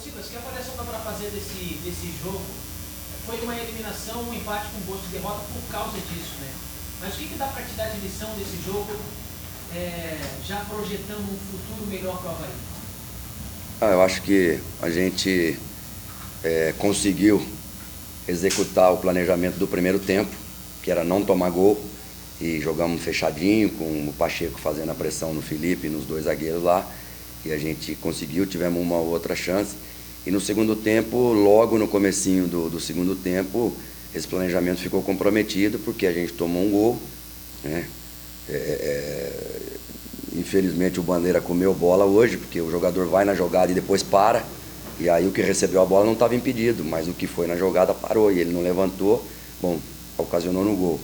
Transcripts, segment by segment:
Silas, que avaliação dá para fazer desse jogo? Foi uma eliminação, um empate com gosto de derrota por causa disso, né? Mas o que dá para te dar de lição desse jogo, já projetando um futuro melhor para o Avaí? Eu acho que a gente conseguiu executar o planejamento do primeiro tempo, que era não tomar gol, e jogamos fechadinho, com o Pacheco fazendo a pressão no Felipe e nos dois zagueiros lá, e a gente conseguiu, tivemos uma outra chance. E no segundo tempo, logo no comecinho do segundo tempo, esse planejamento ficou comprometido, porque a gente tomou um gol, né? Infelizmente o Bandeira comeu bola hoje, porque o jogador vai na jogada e depois para, e aí o que recebeu a bola não estava impedido, mas o que foi na jogada parou, e ele não levantou, bom, ocasionou no gol.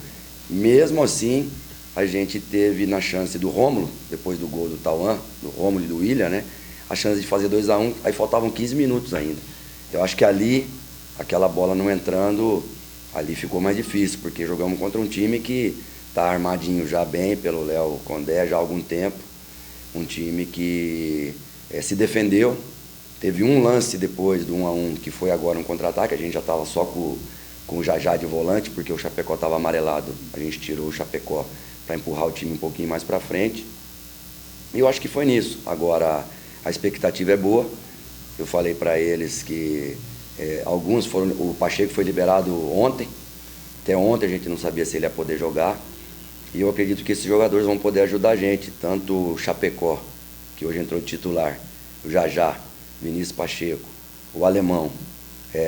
Mesmo assim, a gente teve na chance do Rômulo, depois do gol do Tauan, do Rômulo e do William, né, a chance de fazer 2-1, aí faltavam 15 minutos ainda. Eu acho que ali, aquela bola não entrando, ali ficou mais difícil, porque jogamos contra um time que está armadinho já bem pelo Léo Condé já há algum tempo, um time que se defendeu. Teve um lance depois do 1-1, que foi agora um contra-ataque, a gente já estava só com o Jajá de volante, porque o Chapecó estava amarelado, a gente tirou o Chapecó para empurrar o time um pouquinho mais para frente, e eu acho que foi nisso. Agora, a expectativa é boa, eu falei para eles que alguns foram, o Pacheco foi liberado ontem, até ontem a gente não sabia se ele ia poder jogar, e eu acredito que esses jogadores vão poder ajudar a gente, tanto o Chapecó, que hoje entrou de titular, o Jajá, Vinícius Pacheco, o Alemão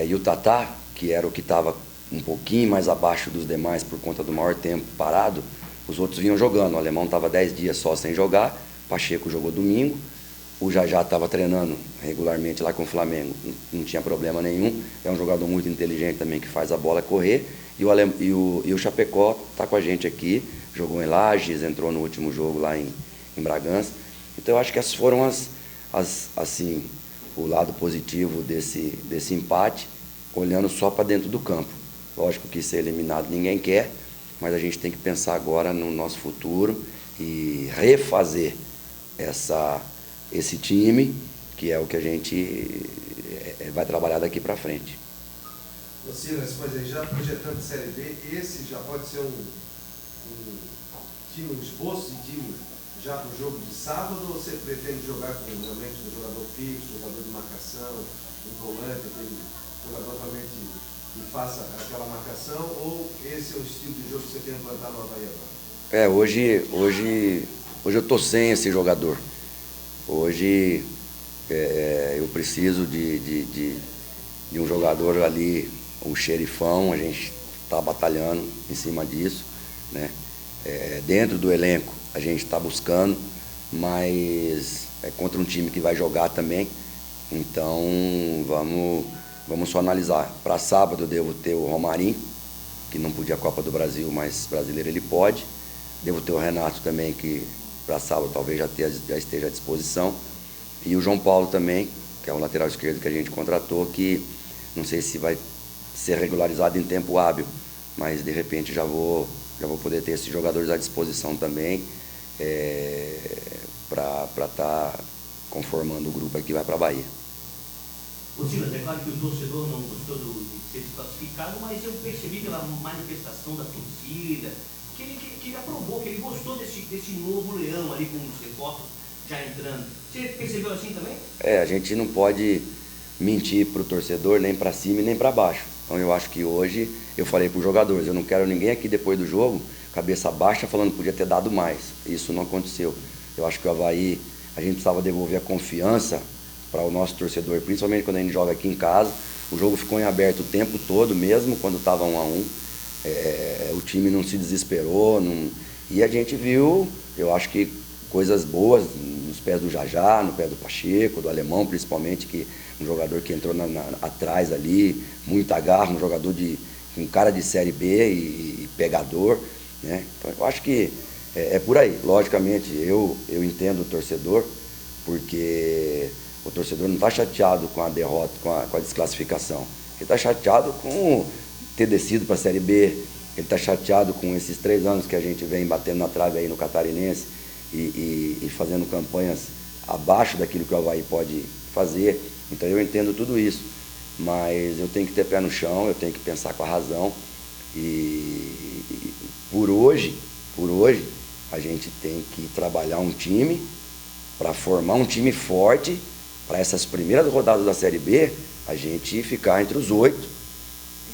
e o Tatá, que era o que estava um pouquinho mais abaixo dos demais por conta do maior tempo parado, os outros vinham jogando. O Alemão estava 10 dias só sem jogar, Pacheco jogou domingo, o Jajá estava treinando regularmente lá com o Flamengo, não tinha problema nenhum, é um jogador muito inteligente também que faz a bola correr, e o Chapecó está com a gente aqui, jogou em Lages, entrou no último jogo lá em Bragança. Então eu acho que essas foram assim, o lado positivo desse empate, olhando só para dentro do campo. Lógico que ser eliminado ninguém quer, mas a gente tem que pensar agora no nosso futuro e refazer esse time, que é o que a gente vai trabalhar daqui para frente. Silas, pois é, já projetando Série B, esse já pode ser um time, um esboço de time já para o jogo de sábado, ou você pretende jogar com realmente um jogador fixo, um jogador de marcação, um volante, aquele jogador realmente que faça aquela marcação, ou esse é o estilo de jogo que você tem implantado no Avaí agora? Hoje eu estou sem esse jogador. Hoje eu preciso de um jogador ali, um xerifão, a gente está batalhando em cima disso, né? Dentro do elenco a gente está buscando, mas é contra um time que vai jogar também, então vamos só analisar. Para sábado eu devo ter o Romarinho, que não podia a Copa do Brasil, mas brasileiro ele pode. Devo ter o Renato também, que para sábado talvez já esteja à disposição. E o João Paulo também, que é o lateral esquerdo que a gente contratou, que não sei se vai ser regularizado em tempo hábil, mas de repente já vou poder ter esses jogadores à disposição também, para estar conformando o grupo aqui que vai para a Bahia. Ô Silas, é claro que o torcedor não gostou de ser desclassificado, mas eu percebi pela manifestação da torcida que ele aprovou, que ele gostou desse novo leão ali com os reforços já entrando. Você percebeu assim também? A gente não pode mentir para o torcedor nem para cima e nem para baixo. Então eu acho que hoje, eu falei para os jogadores, eu não quero ninguém aqui depois do jogo, cabeça baixa, falando que podia ter dado mais. Isso não aconteceu. Eu acho que o Avaí, a gente precisava devolver a confiança para o nosso torcedor, principalmente quando a gente joga aqui em casa. O jogo ficou em aberto o tempo todo, mesmo quando estava 1-1. O time não se desesperou, e a gente viu, eu acho que coisas boas nos pés do Jajá, no pé do Pacheco, do Alemão principalmente, que um jogador que entrou atrás ali, muita garra, um jogador com cara de Série B e pegador, né? Então eu acho que é por aí. Logicamente eu entendo o torcedor, porque o torcedor não está chateado com a derrota, com a desclassificação. Ele está chateado com ter descido para a Série B, ele está chateado com esses 3 anos que a gente vem batendo na trave aí no Catarinense e fazendo campanhas abaixo daquilo que o Avaí pode fazer. Então eu entendo tudo isso, mas eu tenho que ter pé no chão, eu tenho que pensar com a razão. E por hoje, a gente tem que trabalhar um time para formar um time forte, para essas primeiras rodadas da Série B, a gente ficar entre os 8.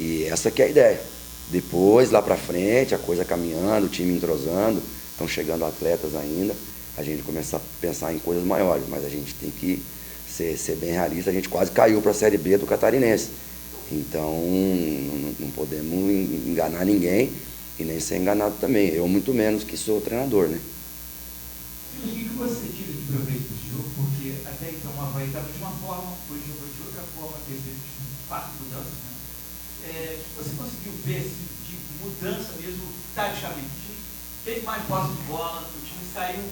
E essa que é a ideia. Depois, lá para frente, a coisa caminhando, o time entrosando, estão chegando atletas ainda, a gente começa a pensar em coisas maiores, mas a gente tem que ser bem realista. A gente quase caiu para a Série B do Catarinense. Então, não podemos enganar ninguém e nem ser enganado também. Eu, muito menos, que sou treinador, né? O que você tira de proveito desse jogo? Porque até então o Avaí estava de uma forma, hoje jogou de outra forma, teve 4 mudanças, né? Você conseguiu ver de mudança mesmo, taticamente? O time teve mais posse de bola, o time saiu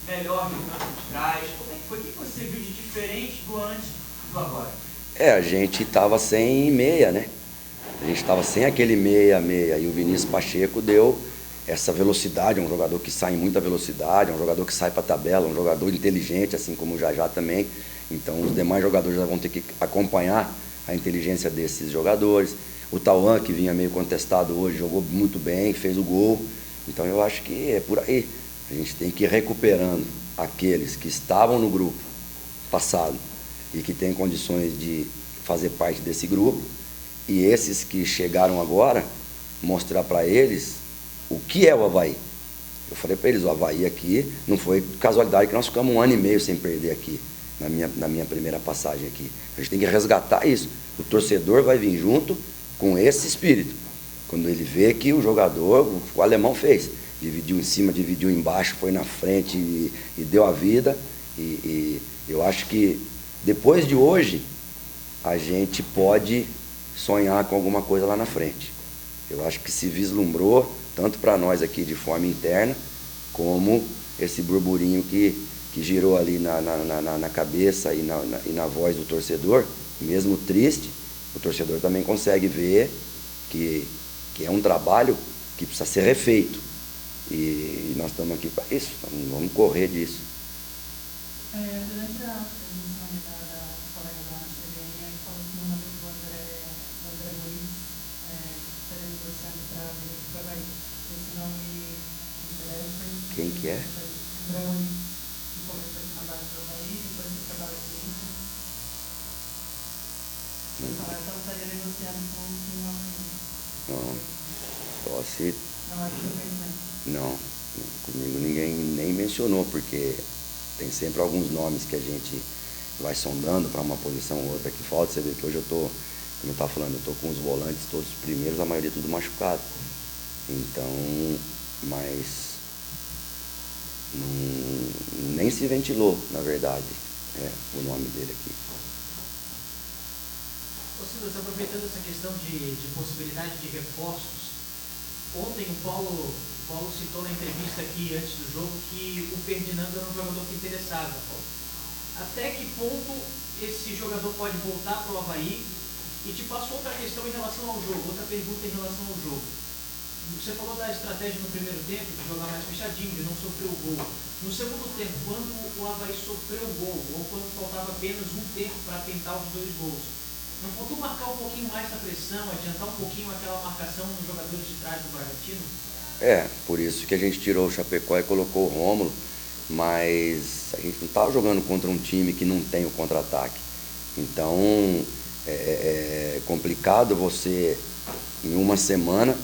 melhor jogando de trás. Como é que foi? O que você viu de diferente do antes e do agora? A gente estava sem meia, né? A gente estava sem aquele meia, e o Vinícius Pacheco deu essa velocidade, é um jogador que sai em muita velocidade, é um jogador que sai para a tabela, um jogador inteligente, assim como o Jajá também. Então os demais jogadores já vão ter que acompanhar a inteligência desses jogadores. O Tauan, que vinha meio contestado hoje, jogou muito bem, fez o gol. Então eu acho que é por aí. A gente tem que ir recuperando aqueles que estavam no grupo passado e que têm condições de fazer parte desse grupo, e esses que chegaram agora, mostrar para eles o que é o Avaí. Eu falei para eles, o Avaí aqui não foi casualidade que nós ficamos 1 ano e meio sem perder aqui, na minha primeira passagem aqui. A gente tem que resgatar isso. O torcedor vai vir junto com esse espírito. Quando ele vê que o jogador, o alemão fez, dividiu em cima, dividiu embaixo, foi na frente e deu a vida. E eu acho que depois de hoje, a gente pode sonhar com alguma coisa lá na frente. Eu acho que se vislumbrou, tanto para nós aqui de forma interna, como esse burburinho que girou ali na cabeça e na voz do torcedor, mesmo triste, o torcedor também consegue ver que é um trabalho que precisa ser refeito. E nós estamos aqui para isso, não vamos correr disso. Durante a transmissão da colega da CBN, falou que no nome do André Luiz estaria negociando para vir para o Bahia. Esse nome te interessa? Quem que é? André Luiz, que começou aqui na base do Bahia, depois foi para a base do Inter. Então estaria negociando com o time amanhã. Não, só se... Não, acho que eu pensei. Não, comigo ninguém nem mencionou, porque tem sempre alguns nomes que a gente vai sondando para uma posição ou outra que falta. Você vê que hoje eu estou, como eu estava falando, eu estou com os volantes todos os primeiros, a maioria tudo machucado. Então, mas nem se ventilou, na verdade, o nome dele aqui. Ô Silas, aproveitando essa questão de possibilidade de reforços, ontem o Paulo citou na entrevista aqui antes do jogo que o Ferdinando era um jogador que interessava. Até que ponto esse jogador pode voltar para o Avaí? E te passo outra questão em relação ao jogo, outra pergunta em relação ao jogo. Você falou da estratégia no primeiro tempo, de jogar mais fechadinho, de não sofrer o gol. No segundo tempo, quando o Avaí sofreu o gol, ou quando faltava apenas um tempo para tentar os 2 gols, não faltou marcar um pouquinho mais na pressão, adiantar um pouquinho aquela marcação nos jogadores de trás do Bragantino? Por isso que a gente tirou o Chapecó e colocou o Rômulo, mas a gente não estava jogando contra um time que não tem o contra-ataque. Então, é complicado você, em uma semana,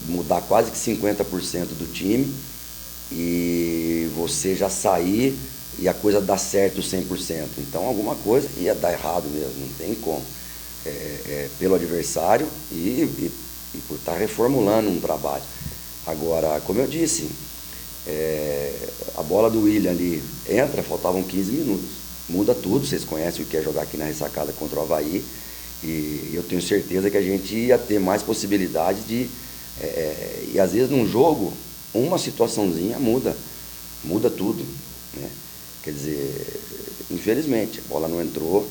mudar quase que 50% do time e você já sair e a coisa dar certo 100%. Então, alguma coisa ia dar errado mesmo, não tem como. Pelo adversário e por estar reformulando um trabalho. Agora, como eu disse, a bola do William ali entra, faltavam 15 minutos. Muda tudo, vocês conhecem o que é jogar aqui na ressacada contra o Avaí. E eu tenho certeza que a gente ia ter mais possibilidades de... e às vezes num jogo, uma situaçãozinha muda tudo, né? Quer dizer, infelizmente, a bola não entrou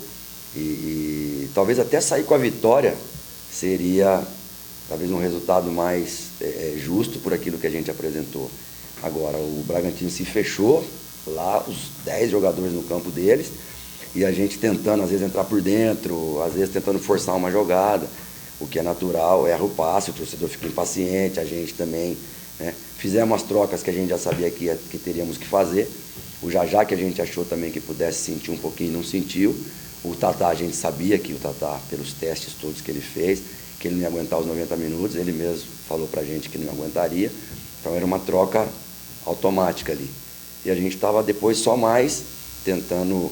e talvez até sair com a vitória seria talvez um resultado mais justo por aquilo que a gente apresentou. Agora, o Bragantino se fechou, lá os 10 jogadores no campo deles, e a gente tentando, às vezes, entrar por dentro, às vezes tentando forçar uma jogada, o que é natural, erra o passe, o torcedor fica impaciente, a gente também, né? Fizemos as trocas que a gente já sabia que teríamos que fazer. O Jajá, que a gente achou também que pudesse sentir um pouquinho, não sentiu. O Tatá, a gente sabia que o Tatá, pelos testes todos que ele fez, que ele não ia aguentar os 90 minutos, ele mesmo falou pra gente que não aguentaria. Então era uma troca automática ali. E a gente estava depois só mais tentando,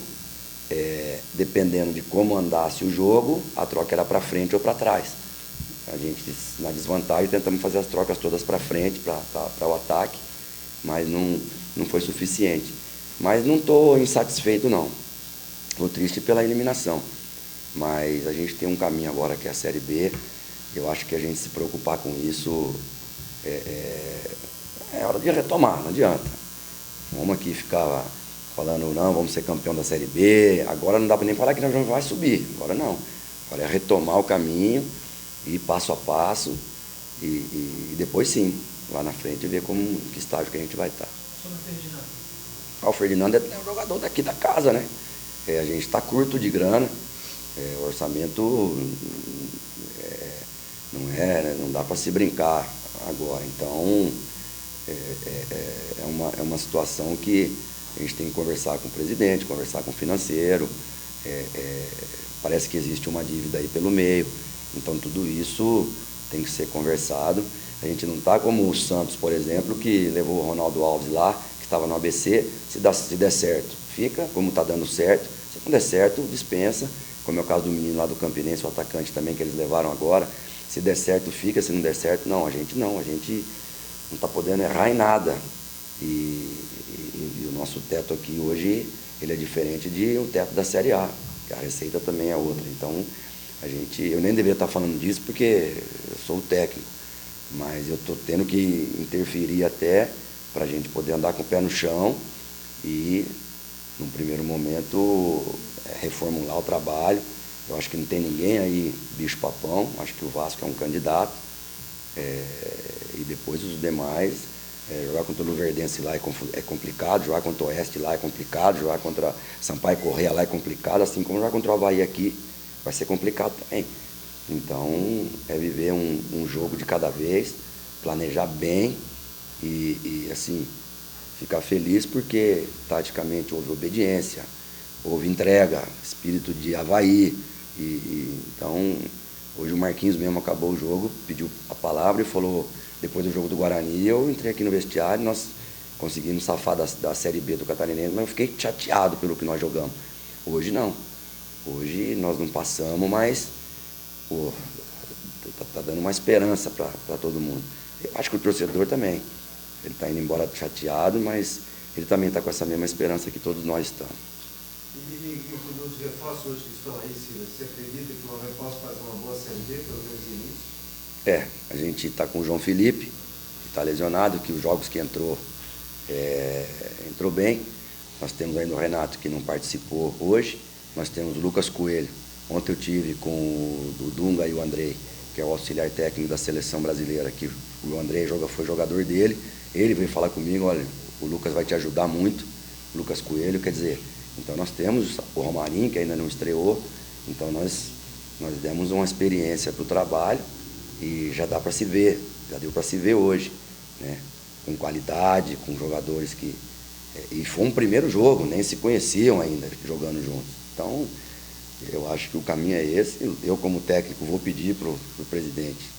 dependendo de como andasse o jogo, a troca era para frente ou para trás. A gente, na desvantagem, tentamos fazer as trocas todas para frente, para o ataque, mas não foi suficiente. Mas não estou insatisfeito, não. Estou triste pela eliminação. Mas a gente tem um caminho agora que é a Série B. Eu acho que a gente se preocupar com isso é hora de retomar, não adianta. Vamos aqui ficar falando, não, vamos ser campeão da Série B. Agora não dá para nem falar que nós vamos vai subir. Agora não. Agora é retomar o caminho, ir passo a passo e depois sim, lá na frente, ver que estágio que a gente vai estar. Sobre o Ferdinando. O Ferdinando é um jogador daqui da casa, né? A gente está curto de grana, o orçamento não dá para se brincar agora. Então, é uma situação que a gente tem que conversar com o presidente, conversar com o financeiro. Parece que existe uma dívida aí pelo meio. Então, tudo isso tem que ser conversado. A gente não está como o Santos, por exemplo, que levou o Ronaldo Alves lá, que estava no ABC. Se der certo, fica, como está dando certo. Se não der certo, dispensa. Como é o caso do menino lá do Campinense, o atacante também que eles levaram agora. Se der certo, fica. Se não der certo, não. A gente não está podendo errar em nada. E o nosso teto aqui hoje, ele é diferente de um teto da Série A, que a receita também é outra. Então, eu nem deveria estar falando disso porque eu sou o técnico, mas eu estou tendo que interferir até para a gente poder andar com o pé no chão e, num primeiro momento, reformular o trabalho. Eu acho que não tem ninguém aí bicho-papão, acho que o Vasco é um candidato, e depois os demais. Jogar contra o Luverdense lá é complicado, jogar contra o Oeste lá é complicado, jogar contra Sampaio Corrêa lá é complicado, assim como jogar contra o Avaí aqui vai ser complicado também. Então, é viver um jogo de cada vez, planejar bem e assim, ficar feliz porque, taticamente, houve obediência, houve entrega, espírito de Avaí. Então, hoje o Marquinhos mesmo acabou o jogo, pediu a palavra e falou, depois do jogo do Guarani, eu entrei aqui no vestiário, nós conseguimos safar da Série B do Catarinense, mas eu fiquei chateado pelo que nós jogamos. Hoje não. Hoje nós não passamos, mas tá dando uma esperança para todo mundo. Eu acho que o torcedor também. Ele está indo embora chateado, mas ele também está com essa mesma esperança que todos nós estamos. E dos reforços hoje que estão aí, Silas, você acredita que o Avaí possa fazer uma boa Série B, pelo menos no início? A gente está com o João Felipe, que está lesionado, que os jogos que entrou bem. Nós temos ainda o Renato, que não participou hoje. Nós temos o Lucas Coelho. Ontem eu tive com o Dunga e o Andrei, que é o auxiliar técnico da seleção brasileira, que o Andrei foi jogador dele. Ele veio falar comigo, olha, o Lucas vai te ajudar muito, o Lucas Coelho, quer dizer, então nós temos o Romarinho, que ainda não estreou, então nós demos uma experiência para o trabalho e já dá para se ver, já deu para se ver hoje, né? Com qualidade, com jogadores que... E foi um primeiro jogo, nem se conheciam ainda jogando juntos. Então, eu acho que o caminho é esse. Eu, como técnico, vou pedir para o presidente.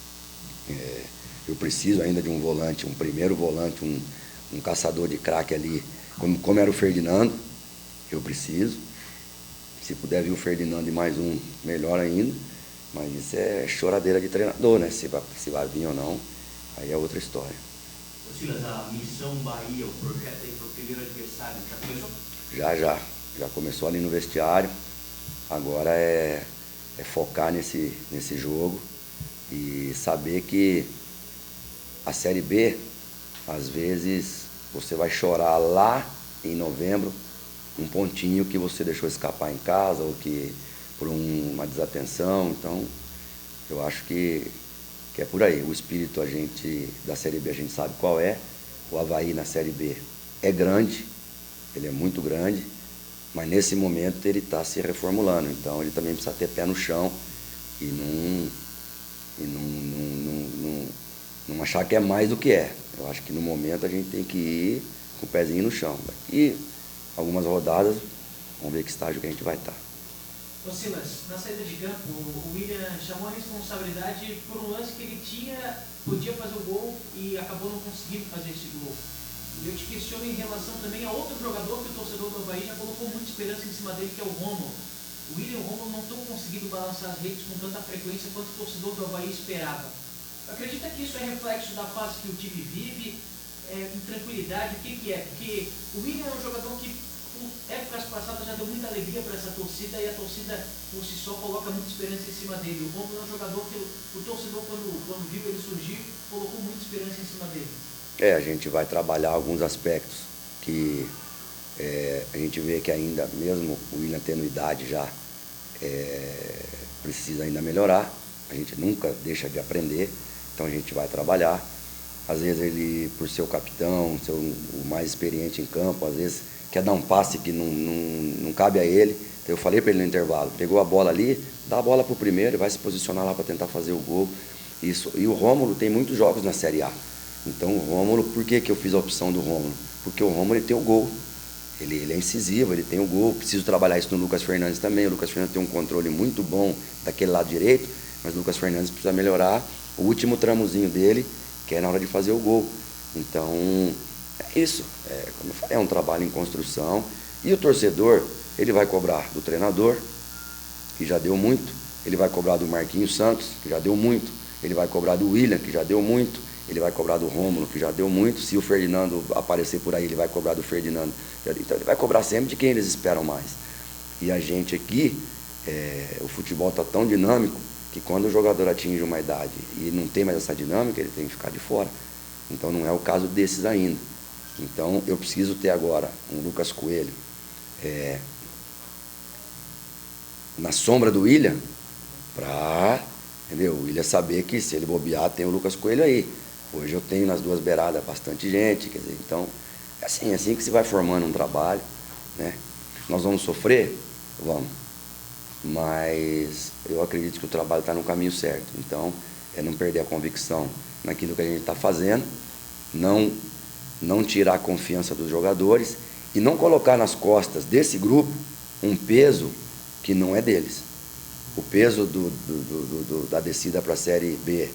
Eu preciso ainda de um volante, um primeiro volante, um caçador de craque ali, como era o Ferdinando. Eu preciso. Se puder vir o Ferdinando e mais um, melhor ainda. Mas isso é choradeira de treinador, né? Se vai vir ou não, aí é outra história. Ô Silas, a Missão Bahia, o projeto aí para o primeiro adversário, já começou? Já começou ali no vestiário. Agora é focar nesse jogo e saber que a Série B, às vezes, você vai chorar lá em novembro um pontinho que você deixou escapar em casa ou que por uma desatenção. Então, eu acho que é por aí. O espírito da Série B a gente sabe qual é. O Avaí na Série B é grande, ele é muito grande. Mas nesse momento ele está se reformulando, então ele também precisa ter pé no chão e não achar que é mais do que é. Eu acho que no momento a gente tem que ir com o pezinho no chão. Daqui algumas rodadas, vamos ver que estágio que a gente vai estar. Ô Silas, na saída de campo, o William chamou a responsabilidade por um lance que ele podia fazer o gol e acabou não conseguindo fazer esse gol. E eu te questiono em relação também a outro jogador que o torcedor do Avaí já colocou muita esperança em cima dele, que é o Rômulo. O William e o Rômulo não estão conseguindo balançar as redes com tanta frequência quanto o torcedor do Avaí esperava. Acredita que isso é reflexo da fase que o time vive, em tranquilidade? O que é? Porque o William é um jogador que, por épocas passadas, já deu muita alegria para essa torcida e a torcida, por si só, coloca muita esperança em cima dele. O Rômulo é um jogador que o torcedor, quando viu ele surgir, colocou muita esperança em cima dele. A gente vai trabalhar alguns aspectos que a gente vê que ainda, mesmo o William tendo idade já, precisa ainda melhorar. A gente nunca deixa de aprender, então a gente vai trabalhar. Às vezes ele, por ser o capitão, ser o mais experiente em campo, às vezes quer dar um passe que não cabe a ele. Então eu falei para ele no intervalo, pegou a bola ali, dá a bola para o primeiro, vai se posicionar lá para tentar fazer o gol. Isso. E o Rômulo tem muitos jogos na Série A. Então o Rômulo, por que eu fiz a opção do Rômulo? Porque o Rômulo ele tem o gol, ele é incisivo, ele tem o gol. Preciso trabalhar isso no Lucas Fernandes também. O Lucas Fernandes tem um controle muito bom daquele lado direito, mas o Lucas Fernandes precisa melhorar o último tramozinho dele, que é na hora de fazer o gol. Então é isso, como eu falei, é um trabalho em construção. E o torcedor, ele vai cobrar do treinador, que já deu muito, ele vai cobrar do Marquinhos Santos, que já deu muito, ele vai cobrar do William, que já deu muito, ele vai cobrar do Rômulo, que já deu muito. Se o Ferdinando aparecer por aí, ele vai cobrar do Ferdinando. Então ele vai cobrar sempre de quem eles esperam mais. E a gente aqui, o futebol está tão dinâmico que quando o jogador atinge uma idade e não tem mais essa dinâmica, ele tem que ficar de fora. Então não é o caso desses ainda. Então eu preciso ter agora um Lucas Coelho na sombra do William, para o William saber que se ele bobear, tem o Lucas Coelho aí. Hoje eu tenho nas duas beiradas bastante gente, quer dizer, então é assim que se vai formando um trabalho, né? Nós vamos sofrer? Vamos. Mas eu acredito que o trabalho está no caminho certo. Então, é não perder a convicção naquilo que a gente está fazendo, não tirar a confiança dos jogadores e não colocar nas costas desse grupo um peso que não é deles. O peso da descida para a Série B,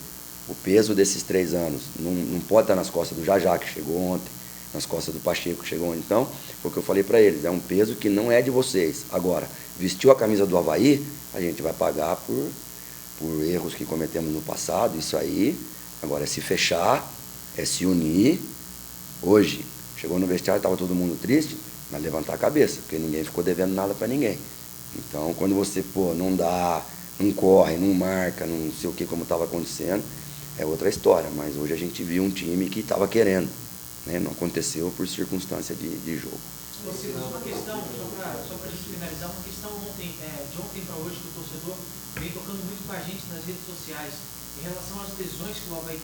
o peso desses 3 anos, não pode estar nas costas do Jajá, que chegou ontem, nas costas do Pacheco, que chegou ontem. Então, foi o que eu falei para eles, é um peso que não é de vocês. Agora, vestiu a camisa do Avaí, a gente vai pagar por erros que cometemos no passado, isso aí. Agora é se fechar, é se unir. Hoje, chegou no vestiário, estava todo mundo triste, mas levantar a cabeça, porque ninguém ficou devendo nada para ninguém. Então, quando você, não dá, não corre, não marca, não sei o que, como estava acontecendo, é outra história. Mas hoje a gente viu um time que estava querendo, né? Não aconteceu por circunstância de jogo. Uma questão, só para a gente finalizar, uma questão de ontem para hoje que o torcedor vem tocando muito com a gente nas redes sociais, em relação às lesões que o Avaí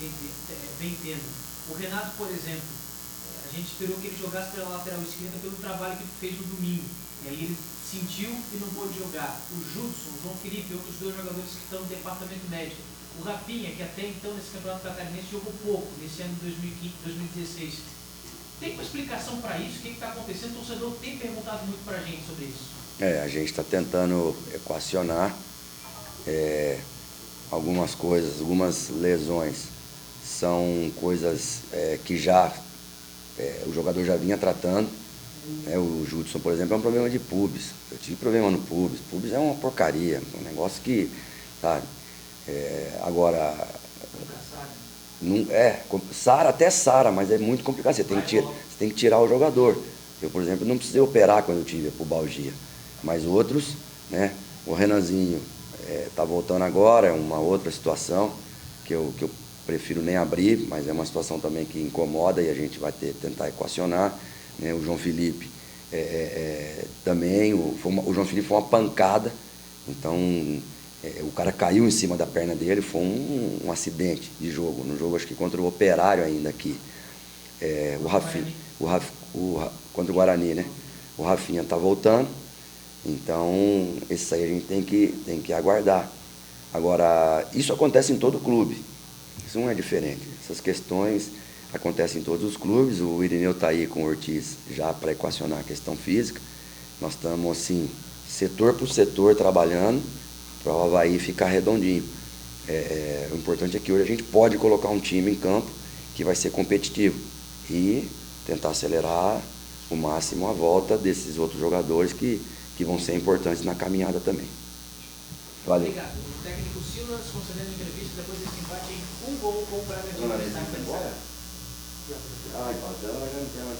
vem tendo. O Renato, por exemplo, a gente esperou que ele jogasse pela lateral esquerda pelo trabalho que ele fez no domingo. E aí ele sentiu e não pôde jogar. O Judson, o João Felipe e outros 2 jogadores que estão no departamento médico. O Rafinha, que até então nesse campeonato catarinense jogou pouco, nesse ano de 2016. Tem uma explicação para isso? O que está acontecendo? O torcedor tem perguntado muito para a gente sobre isso. A gente está tentando equacionar algumas coisas, algumas lesões. São coisas que o jogador já vinha tratando. O Judson, por exemplo, é um problema de pubis. Eu tive problema no pubis. Pubis é uma porcaria, um negócio que, sabe? Agora, sara até sara, mas é muito complicado. Você tem que tirar o jogador. Eu, por exemplo, não precisei operar quando eu tive pubalgia. Mas outros, né? O Renanzinho está voltando agora, é uma outra situação que eu prefiro nem abrir, mas é uma situação também que incomoda e a gente vai tentar equacionar. O João Felipe também, o João Felipe foi uma pancada, então o cara caiu em cima da perna dele, foi um acidente de jogo, no jogo acho que contra o Operário ainda aqui. O Rafinha, contra o Guarani, né? O Rafinha está voltando, Então, esse aí a gente tem que aguardar. Agora, isso acontece em todo clube, isso não é diferente. Essas questões acontecem em todos os clubes. O Irineu está aí com o Ortiz já para equacionar a questão física. Nós estamos, assim, setor por setor trabalhando para o Avaí ficar redondinho. O importante é que hoje a gente pode colocar um time em campo que vai ser competitivo e tentar acelerar o máximo a volta desses outros jogadores que vão ser importantes na caminhada também. Valeu. Obrigado. O técnico Silas concedendo entrevista depois desse empate em 1 gol com o Bragantino. Ah, empatando, já não tem mais